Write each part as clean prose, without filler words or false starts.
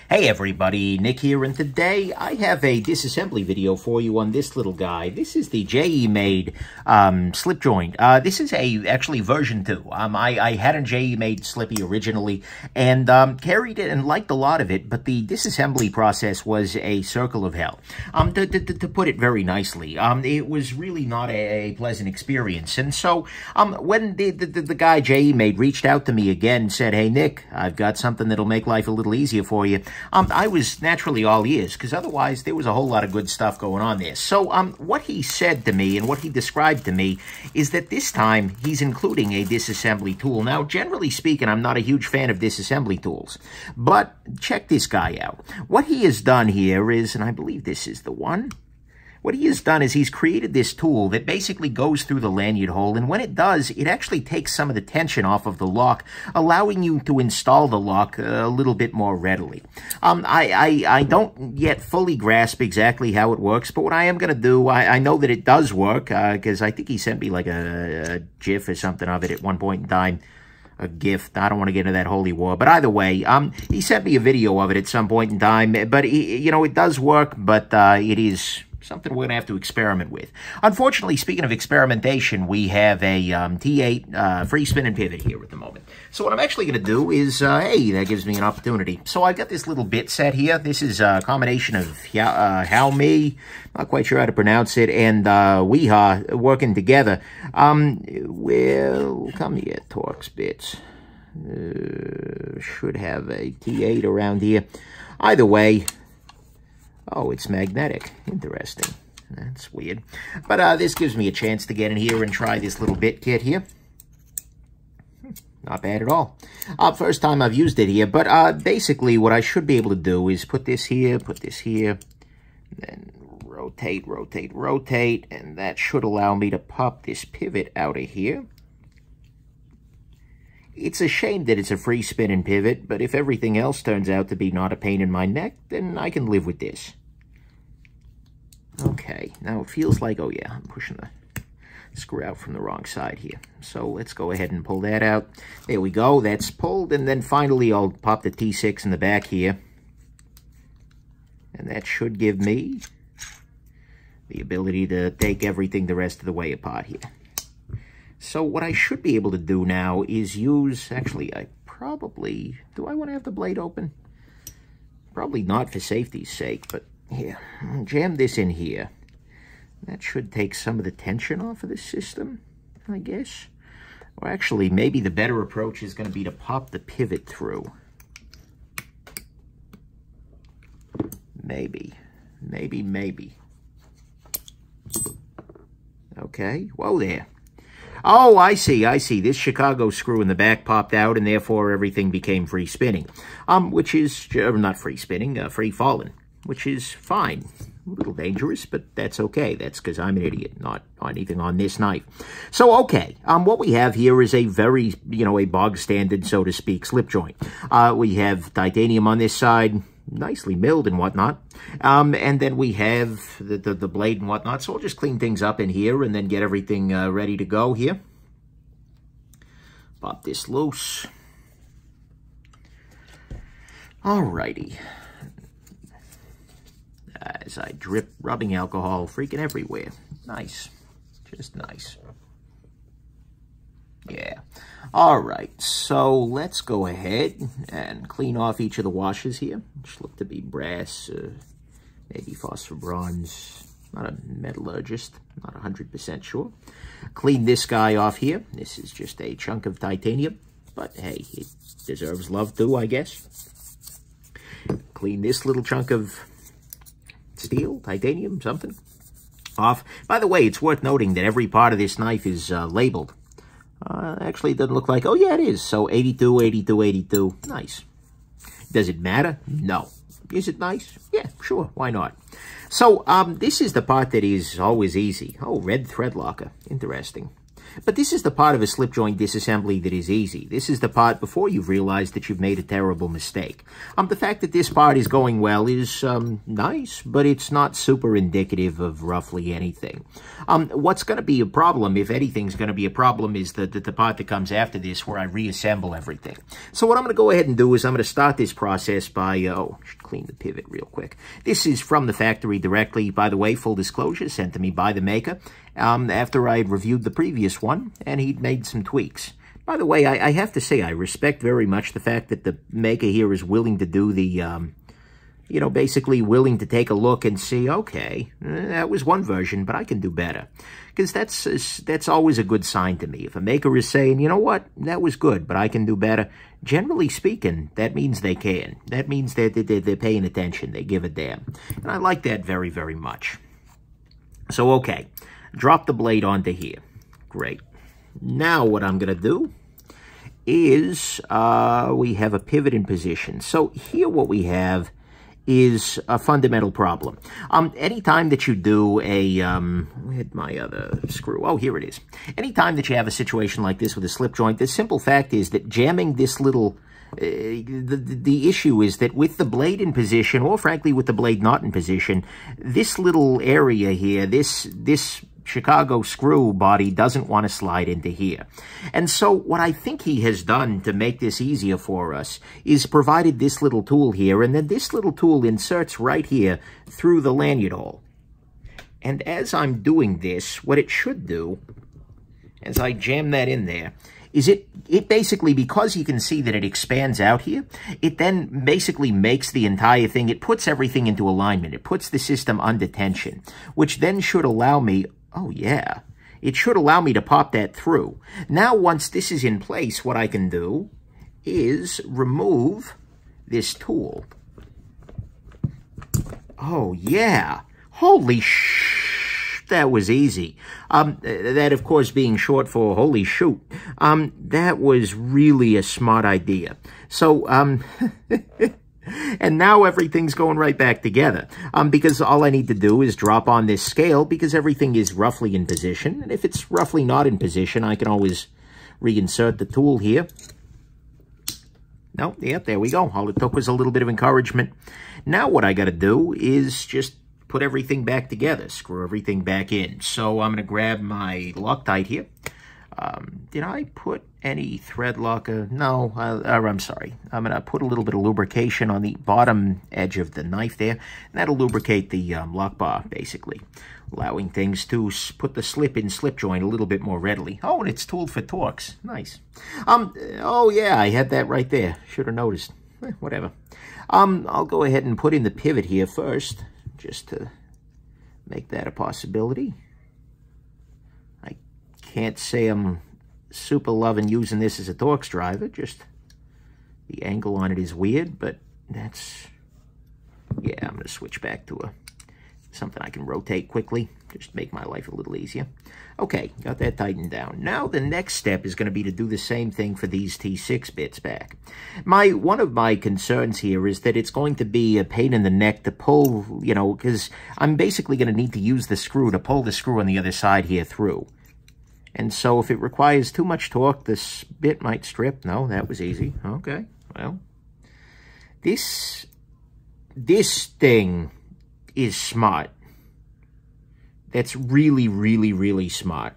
Hey everybody, Nick here, and today I have a disassembly video for you on this little guy. This is the JE Made Slipjoint. This is actually version 2. I had a JE Made Slippy originally and carried it and liked a lot of it, but the disassembly process was a circle of hell. To put it very nicely, it was really not a pleasant experience. And so when the guy JE Made reached out to me again and said, "Hey Nick, I've got something that'll make life a little easier for you," I was naturally all ears, because otherwise there was a whole lot of good stuff going on there. So what he said to me and what he described to me is that this time he's including a disassembly tool. Now, generally speaking, I'm not a huge fan of disassembly tools, but check this guy out. What he has done here is, and I believe this is the one, what he has done is he's created this tool that basically goes through the lanyard hole, and when it does, it actually takes some of the tension off of the lock, allowing you to install the lock a little bit more readily. I don't yet fully grasp exactly how it works, but what I am going to do, I know that it does work, because I think he sent me like a GIF or something of it at one point in time. A gift. I don't want to get into that holy war, but either way, he sent me a video of it at some point in time, but it does work, but it is something we're going to have to experiment with. Unfortunately, speaking of experimentation, we have a T8 free spinning pivot here at the moment. So what I'm actually going to do is, hey, that gives me an opportunity. So I've got this little bit set here. This is a combination of Xiaomi, not quite sure how to pronounce it, and Weeha working together. Well, come here, Torx bits. Should have a T8 around here. Either way, oh, it's magnetic. Interesting. That's weird. But this gives me a chance to get in here and try this little bit kit here. Not bad at all. First time I've used it here, but basically what I should be able to do is put this here, then rotate, rotate, rotate, and that should allow me to pop this pivot out of here. It's a shame that it's a free spinning pivot, but if everything else turns out to be not a pain in my neck, then I can live with this. Okay, now it feels like, oh yeah, I'm pushing the screw out from the wrong side here. So let's go ahead and pull that out. There we go, that's pulled, and then finally I'll pop the T6 in the back here. And that should give me the ability to take everything the rest of the way apart here. So what I should be able to do now is use, actually, do I want to have the blade open? Probably not for safety's sake, but here, jam this in here. That should take some of the tension off of the system, I guess. Or actually, maybe the better approach is going to be to pop the pivot through. Maybe. Okay, whoa there. Oh, I see. This Chicago screw in the back popped out, and therefore everything became free spinning. Which is, not free spinning, free falling, which is fine. A little dangerous, but that's okay. That's because I'm an idiot, not anything on this knife. So, okay, what we have here is a very, a bog standard, so to speak, slip joint. We have titanium on this side, nicely milled and whatnot. And then we have the blade and whatnot. So I'll just clean things up in here and then get everything ready to go here. Pop this loose. Alrighty. As I drip rubbing alcohol freaking everywhere. Nice. Just nice. Yeah. All right, so let's go ahead and clean off each of the washers here, which look to be brass, maybe phosphor bronze. Not a metallurgist, not 100% sure. Clean this guy off here. This is just a chunk of titanium, but hey, it deserves love too, I guess. Clean this little chunk of steel, titanium, something, off. By the way, it's worth noting that every part of this knife is labeled. Actually, it doesn't look like, oh yeah, it is. So 82, 82, 82, nice. Does it matter? No. Is it nice? Yeah, sure, why not? So, this is the part that is always easy. Oh, red thread locker, interesting. But this is the part of a slip joint disassembly that is easy. This is the part before you've realized that you've made a terrible mistake. The fact that this part is going well is nice, but it's not super indicative of roughly anything. What's going to be a problem, if anything's going to be a problem, is the part that comes after this where I reassemble everything. So what I'm going to go ahead and do is I'm going to start this process by, I should clean the pivot real quick. This is from the factory directly, by the way, full disclosure, sent to me by the maker after I had reviewed the previous one, and he'd made some tweaks. By the way, I have to say I respect very much the fact that the maker here is willing to do the, you know, basically willing to take a look and see, okay, that was one version, but I can do better. Because that's always a good sign to me. If a maker is saying, you know what, that was good, but I can do better, generally speaking, that means they can. That means that they're paying attention. They give a damn. And I like that very, very much. So, okay, drop the blade onto here. Great. Now what I'm going to do is we have a pivot in position. So here what we have is a fundamental problem. Anytime that you do a, where'd my other screw? Oh, here it is. Anytime that you have a situation like this with a slip joint, the simple fact is that jamming this little, the issue is that with the blade in position, or frankly with the blade not in position, this little area here, this Chicago screw body doesn't want to slide into here. And so what I think he has done to make this easier for us is provided this little tool here, and then this little tool inserts right here through the lanyard hole. And as I'm doing this, what it should do, as I jam that in there, is it basically, because you can see that it expands out here, it then basically makes the entire thing, it puts everything into alignment. It puts the system under tension, which then should allow me, oh yeah, it should allow me to pop that through. Now, once this is in place, what I can do is remove this tool. Oh yeah, holy that was easy. That, of course, being short for holy shoot. That was really a smart idea. So, and now everything's going right back together. Because all I need to do is drop on this scale because everything is roughly in position. And if it's roughly not in position, I can always reinsert the tool here. No, yep, there we go. All it took was a little bit of encouragement. Now what I got to do is just put everything back together, screw everything back in. So I'm going to grab my Loctite here. Did I put any thread locker? No, I'm sorry. I'm going to put a little bit of lubrication on the bottom edge of the knife there. And that'll lubricate the lock bar, basically, allowing things to put the slip in slip joint a little bit more readily. Oh, and it's tooled for Torx. Nice. Oh, yeah, I had that right there. Should have noticed. Whatever. I'll go ahead and put in the pivot here first, just to make that a possibility. I can't say I'm super loving using this as a Torx driver, just the angle on it is weird, but that's, yeah, I'm going to switch back to something I can rotate quickly, just to make my life a little easier. Okay, got that tightened down. Now the next step is going to be to do the same thing for these T6 bits back. One of my concerns here is that it's going to be a pain in the neck to pull, you know, because I'm basically going to need to use the screw to pull the screw on the other side here through. And so if it requires too much torque, this bit might strip. No, that was easy. Okay, well, this thing is smart. That's really, really, really smart.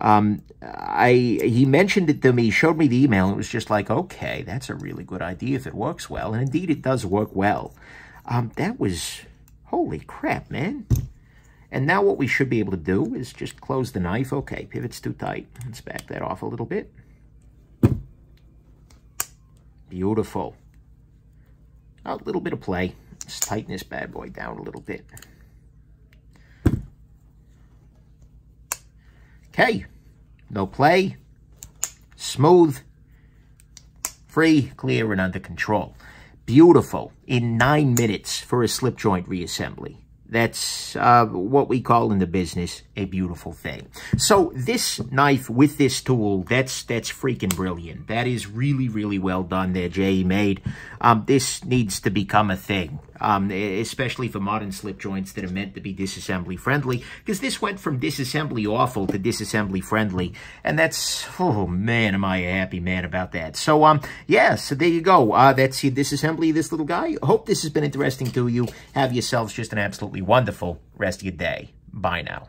He mentioned it to me, showed me the email, and it was just like, okay, that's a really good idea if it works well. And indeed, it does work well. That was, holy crap, man. And now what we should be able to do is just close the knife. Okay, pivot's too tight. Let's back that off a little bit. Beautiful. A little bit of play. Let's tighten this bad boy down a little bit. Okay, no play, smooth, free, clear, and under control. Beautiful. In 9 minutes for a slip joint reassembly. That's what we call in the business a beautiful thing. So this knife with this tool, that's freaking brilliant. That is really, really well done there, JE Made. This needs to become a thing, especially for modern slip joints that are meant to be disassembly friendly, because this went from disassembly awful to disassembly friendly, and that's, oh man, am I a happy man about that. So, yeah, so there you go. That's your disassembly of this little guy. Hope this has been interesting to you. Have yourselves just an absolutely wonderful rest of your day. Bye now.